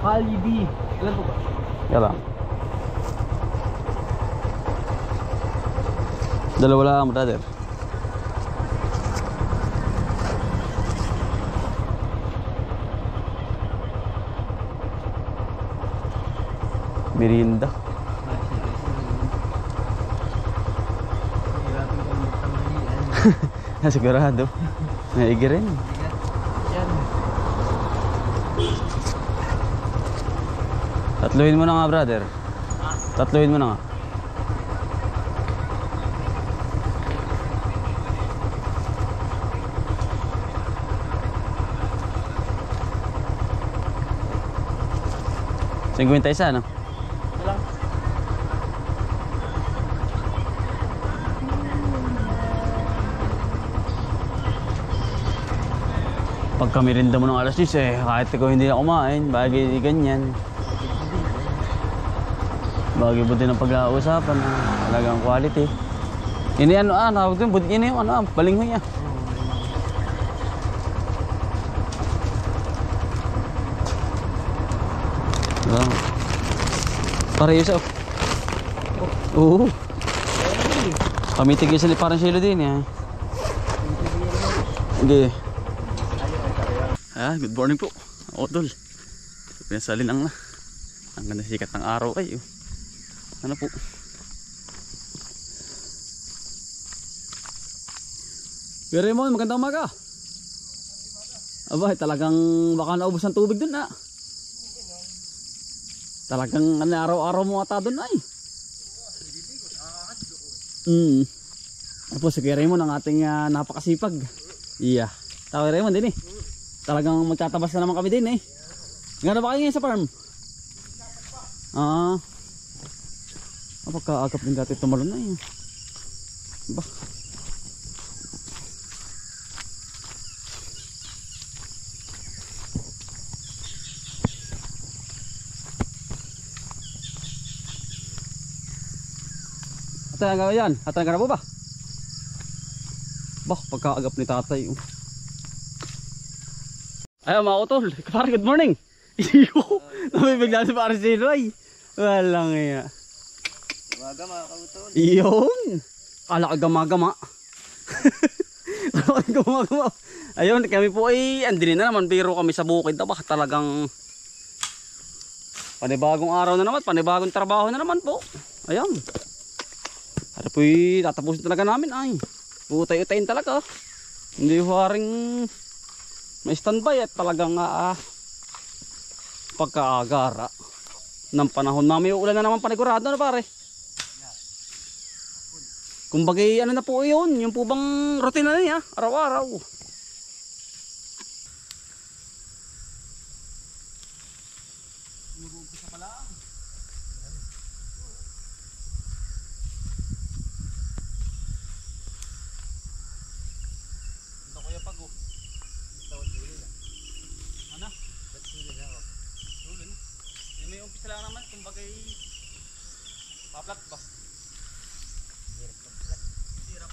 Alibi. Ilan po ba? Yan lang. Dalawa lang, brother. Merienda. Sigurado. Naigi rin. Tatluhin mo na nga, brother. Tatluhin mo na nga. Singkwenta isa, no? Walang. Pagka merienda mo ng alas 10 kahit ikaw hindi na kumain, bagay ganyan. Bagay buti ng pag-uusapan, talagang quality. Ini ano, nawag din, buti ini yung ano, balinghoy niya. Pareho sa. Oo. Pamitigil sa parang silo din eh. Okay. Good morning po. Otol. Pinasalin ang na. Ang ganda sikat ng araw ay. Ano po? Pero mo, magandang umaga. Aba, talagang baka naubos ng tubig dun Talagang araw-araw mo ata dun ay. Tapos si Raymond ang ating napakasipag. Iya. Tawa Raymond din eh. Talagang magtatabas na naman kami din eh. Gano'n ba kayo ngayon sa farm? Pagkaagap din dati tumalon na eh. Ba? Hatan nga yan? Hatan ka na po ba? Bah, pagkaagap ni tatay. Ayaw mga utol. Parang good morning. Iyo. Namibigla si parang si Roy. Walang iya. Umaga mga kautol. Iyon. Kala ka gama-gama. Gama-gama. Ayun, kami po ay andin na naman. Pero kami sa bukid. Bah, talagang panibagong araw na naman. Panibagong trabaho na naman po. Ayun. Ano po'y tatapusin talaga namin ay. Utay-utayin talaga. Hindi huwaring may standby at talagang pagkaagara ng panahon na may ulan na naman panigurado na pare. Kumbagay ano na po yun. Yung po bang routine na niya araw-araw. Nag-uumpisa pala. Umpisa lang naman, kumbagay paplat ba? Hirap.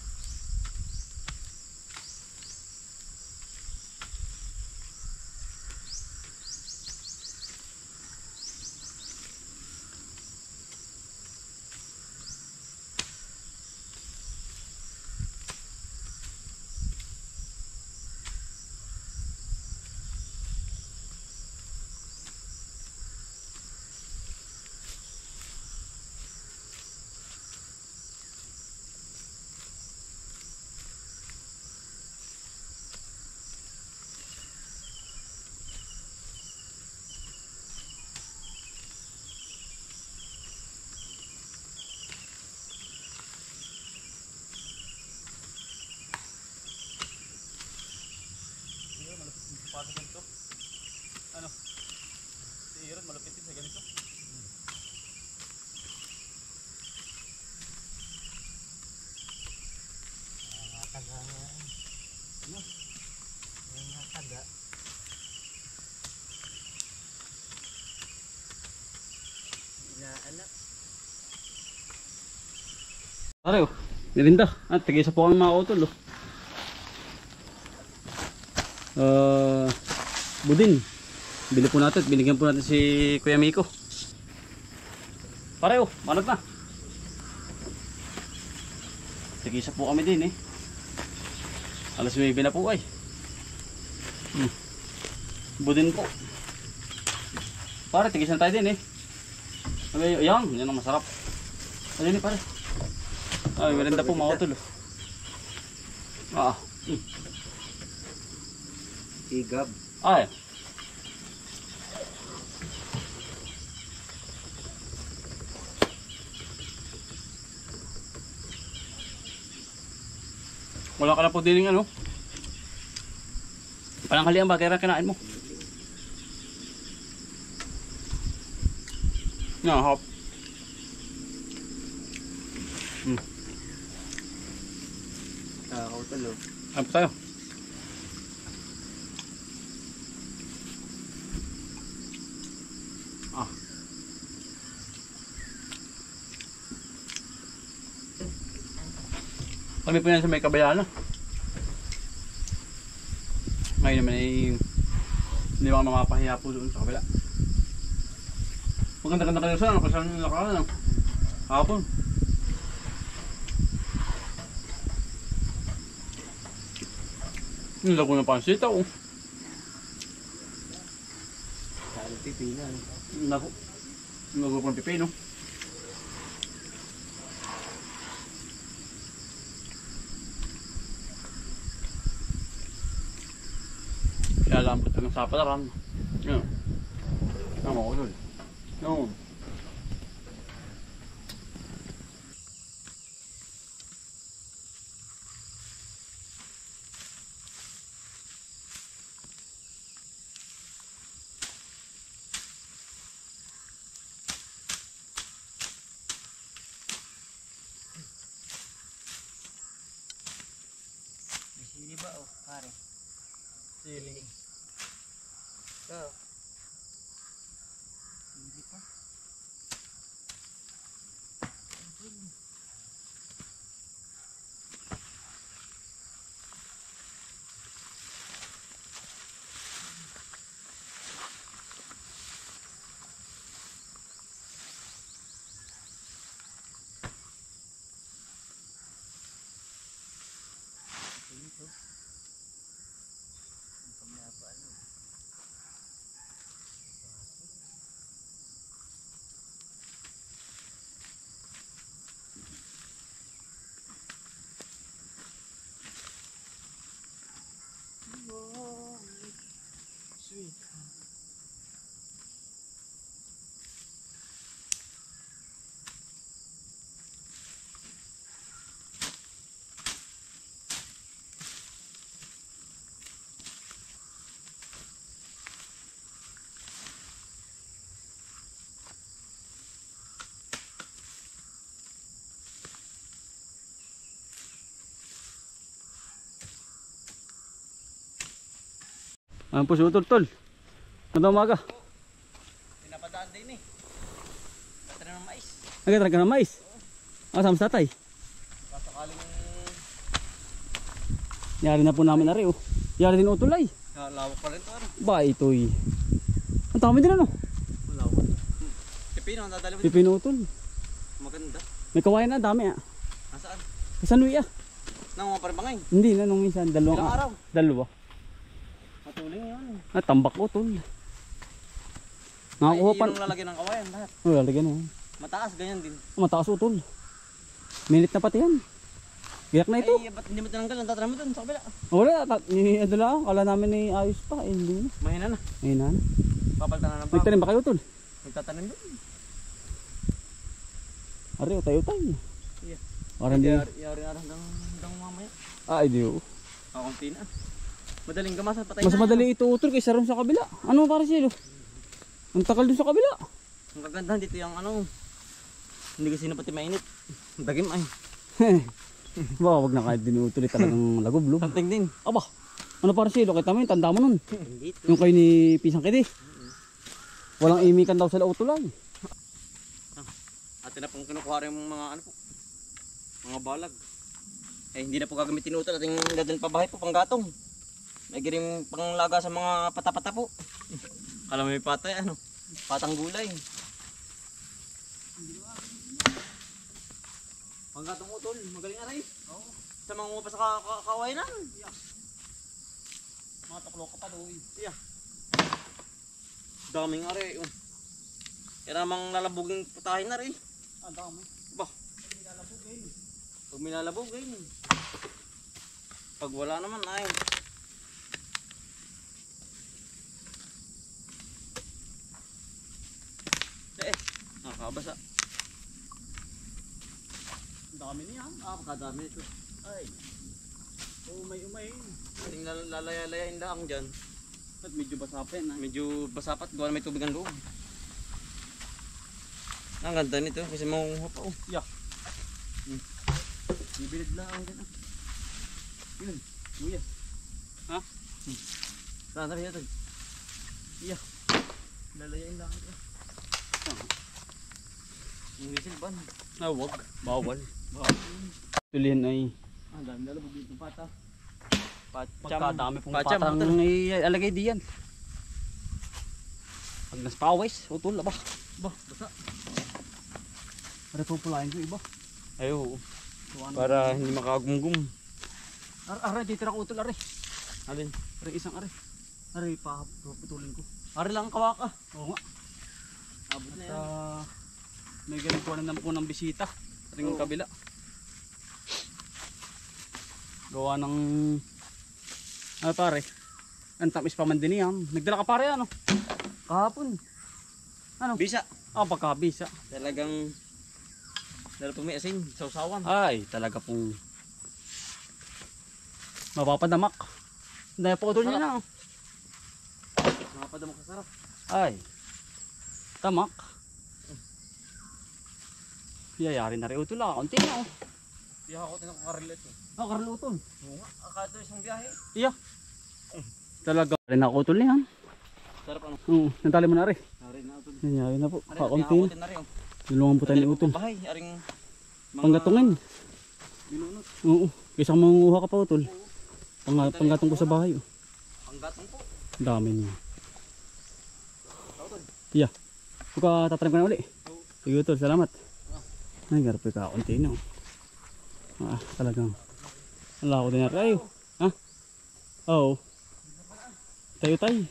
Paano ganito? Ano? Si Iron malapit din sa ganito. Taga ano? Taga inaanak. Pare, merinda. Tigay sa po kami mga utol. Budin. Bili po natin, binigyan po natin si Kuya Miko. Pare oh, manod na. Tigisa po kami din eh. Alas 9 na po ay. Budin po. Pare, tigisan tayo din eh. Yan, yan ang masarap. Ano yun pare? Ay, merenda po mga utol. Igab. Ay. Wala ka na po din yung ano. Pananghalian ba? Kaya kinain mo. Yan, hop. Nakakautol oh. Ano tayo? Kami po yan sa may kabayana. Ngayon naman ay hindi mga mapapahiya po doon sa kabila. Maganda-ganda kayo saan. Kung saan yung lakaran. Hapon. Nilago na pa ang sitaw. Saan pipina. Nilago pa ang pipino. Kaya alam ko ito ng sapalaran. Yan. Tama ko doon. Noon. May sili ba oh, pare? Sili. Ikaw. Sili pa. Sili to. Ang pamyapa ano. Sweet. Ayan po si Utol Tol. Magandang umaga. Pinapadaan din eh. Tatry ng mais. Nagkatrag ka ng mais. Sama sa tatay. Pasakaling Yari na po namin na rin oh. Yari din Utol ay. lawak pa rin to ano. Ba ito'y. Ang dami din ano. Lawak. Pipino ang dadalawin. Pipino Utol. Maganda. May kawayan na dami ah. Nasaan? Sa Nui ah. Nang mga paribangay. Hindi na nung minsan. Dalawang Ilang araw? Dalawa. Matuling yun. Tambak Utol. Nakakuha Ay, pa. yung lalagyan ng kawayan lahat. Oh, lalagyan oh. Mataas, ganyan din. Mataas Utol. Minute na pati yan. Giyak na ito. Ay, ba't hindi mo tinanggal? Ang tatry mo dun sa kabila. Wala, ano lang, kala namin ni ayos pa, eh, hindi na. Mahina na. Ayun na. Papalitan na ng bago. Nagtanim ba kayo Utol? Magtatanim doon. Ari, utay-utay. Yeah. Parang hindi. Yari na hanggang mamaya. Hindi oh. Kakunti na. Madaling gamasa, patay Mas na. madali ito Utol kaysa ron sa kabila. Ano para silo? Ang takal dun sa kabila. Ang kagandahan dito yung ano. Hindi kasi na pati mainit. Dagim ay. Baka wag na kahit dinutuloy talagang lagoblob. Something din. Aba, ano para silo? Kita mo yun, tanda mo nun. Hindi. Yung kayo ni Pisang Kidi. Walang imikan daw sa utulay. Atin na pong kinukuha rin yung mga ano po. Mga balag. Eh hindi na po gagamitin utol. Ating dadalhin pa bahay po pang gatong. May giring panglaga sa mga patapata po. Kala mo may patay, ano? Patang gulay. Panggatong utol, magaling aray. Oo. Sa mga umupa sa kawayan. Yeah. Mga tuklo ka pa doon. Yeah. Daming aray. Kaya namang lalabuging putahin na rin. Ang dami. Bah. Pag may lalabugin. Pag wala naman ay. Nakakabasa. Ang dami niya. Kadami ito. Ay. Umay-umay. Ating lalaya-layain lang dyan. At medyo basapin. Medyo basapat. Gawa na may tubig ang loob. Ang ganda nito kasi maunguha pa. Yeah. Bibilid lang ang dyan. Yun. Buya. Ha? Saan sabi ito? Yeah. Lalayain lang ito. Yung whistle ban. Wag. Bawal. Tulihan ay. Ang dami lalabog dito pata. Pagkadami pong Pacham, patang utol. alagay diyan. Pag naspawis, utol ba? Bah, basa. Para pupulain ko iba. Ayo. Para hindi makagumgum. Aray, titira ko utol, aray. Alin? Aray, isang aray. Aray, puputulin ko. Ari lang kawaka. Oo nga. Abot na At yan. may ganito na po ng bisita. Sa ring Oo. kabila. Gawa ng pare. Ang tamis pa man din yan. Nagdala ka pare ano? Kahapon. Ano? Bisa. Pagkabisa. Talagang lalo pag may asin, sausawan. Ay, talaga pong mapapadamak. Dahil po utol niya na. Makapadamok sa sarap. Ay. Tamak. Yayari na rin utol ah. Kunti na oh. Di ako tinakakaril ito. Karlutol. Oo nga, akato isang biyahe. Iya. Talaga rin ako utol niya. Sarap ano? Oo, natali mo na rin. Ari na ito. Yayari na po. Ari, Kakunti na. na rin. Tulungan po tayo ni utol. Bahay, aring Panggatungin. binunot. Oo. Kaysa mangunguha ka pa utol. Panggatong ko sa bahay. Oh. Panggatong po. Dami niya. Utol. Iya. Buka tatanim ko na uli. Oo. Sige utol, salamat. Ay, garap ka kakunti na. Talagang. Wala ko din na rin. Ha? Oo. Tayo.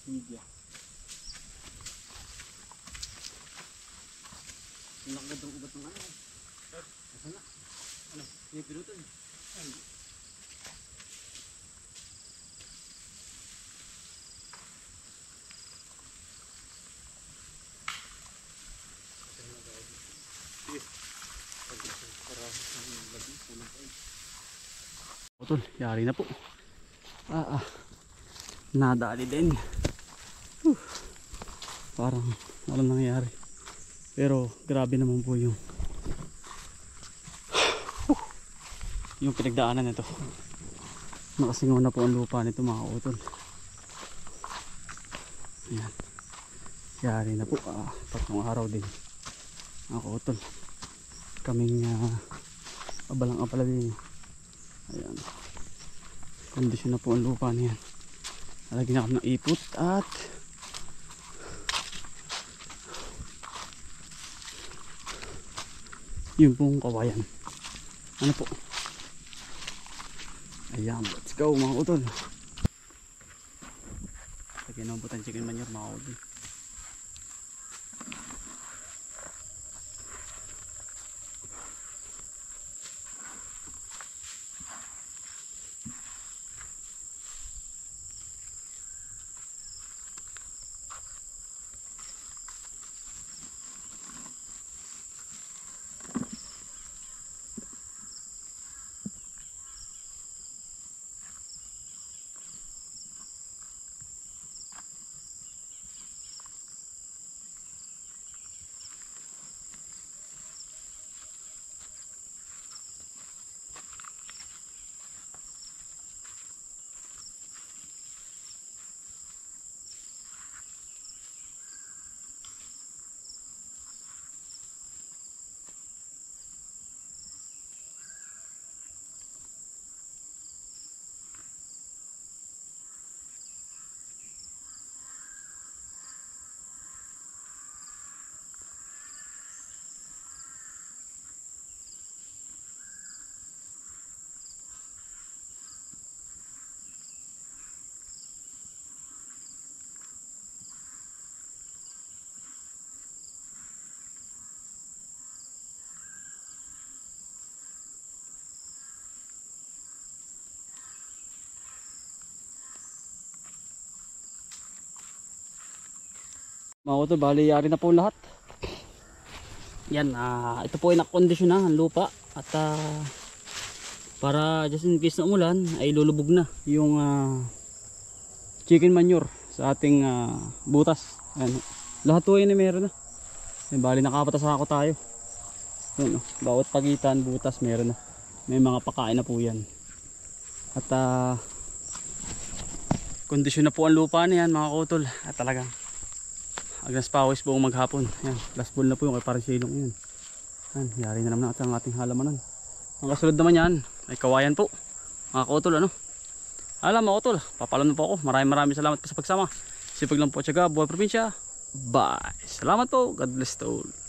Media. Nakagandang ubat ng ano. Asa na? Ano? May pilutan. Sige. Para Utol, yari na po. Nadali din. Parang walang nangyayari. Pero grabe naman po yung pinagdaanan nito. Nakasingaw na po ang lupa nito mga utol. Ayan. Yari na po. Tatlong araw din mga utol. Kaming abalang-abala din. Ayan. Kondisyon na po ang lupa niyan. Nalagyan na kami ng ipot at yun pong kawayan. Ano po? Ayan, let's go mga utol. Lagyan ng butan chicken manure mga utol. Mga utol, bali yari na po lahat. Yan, ito po ay nakakondisyon na ang lupa. At para just in case na umulan, ay lulubog na yung chicken manure sa ating butas. Ayan, lahat po ay meron na. Ay, bali nakapatas ako tayo. Ayan, bawat pagitan, butas meron na. May mga pakain na po yan. At kondisyon na po ang lupa na yan mga utol. At talagang agnas pawis buong maghapon. Yan, last ball na po yung kay Parasilong yun. Yan, yari na naman natin ang ating halamanan. Ang kasunod naman yan ay kawayan po. Mga kautol, ano? Alam mga kautol, papalam na po ako. Maraming salamat po sa pagsama. Sipag lang po, tiyaga, buhay probinsya. Bye! Salamat po. God bless to all.